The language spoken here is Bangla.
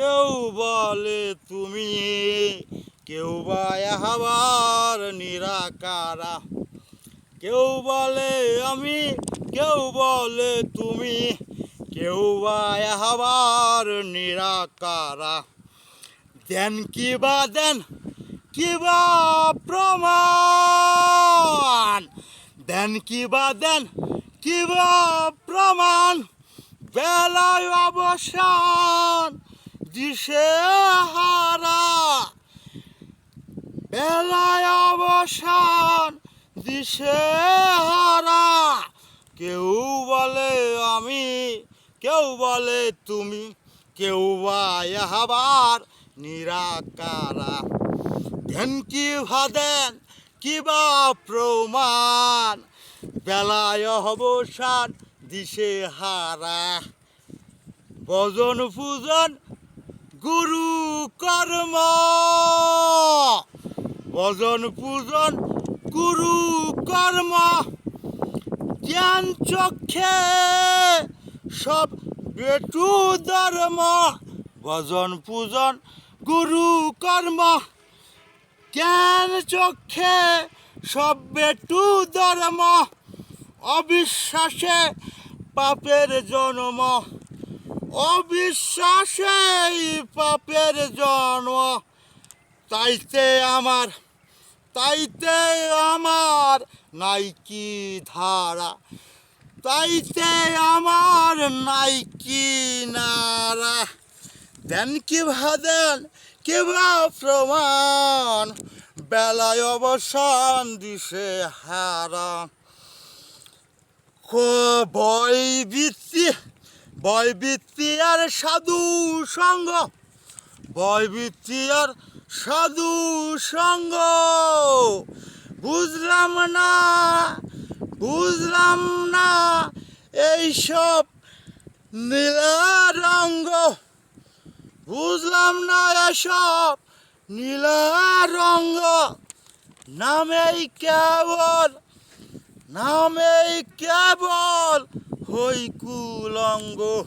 কেউ বলে তুমি, কেউ বা আবার নিরাকারা। কেউ বলে আমি, কেউ বলে তুমি, কেউ বা আবার নিরাকারা। দেন কিবা দেন কিবা প্রমাণ, দেন কিবা দেন কিবা প্রমাণ, বেলায় অবসান দিশে হারা, বেলায় অবসান দিশে হারা। কেউ বলে আমি, কেউ বলে তুমি, কেউ বা আবার নিরাকারা। দেন কিবা দেন কিবা প্রমাণ, বেলায় অবসান দিশে হারা। ভজন পূজন গুরু কর্ম, ভজন পূজন গুরু কর্ম, জ্ঞান চক্ষে সব বেটু ধর্ম। ভজন পূজন গুরু কর্ম, জ্ঞান চক্ষে সব বেটু ধর্ম। অবিশ্বাসে পাপের জন্ম, অবিশ্বাসে পাপের জন্ম। তাইতে আমার, তাইতে আমার নাই কি ধারা, তাইতে আমার নাই কি নারা। দেন কিবা দেন কিবা প্রমাণ, বেলায় অবসান দিশে হারা। ভয় বৃত্তি, ভয় বৃত্তি আর সাধু সঙ্গ, ভয় বৃত্তি আর সাধু সঙ্গ। বুঝলাম না, বুঝলাম না এইসব নীলা রঙ্গ, বুঝলাম না এসব নীলা রঙ্গ। নামেই কেবল, নামেই কেবল হই কুলঙ্গ।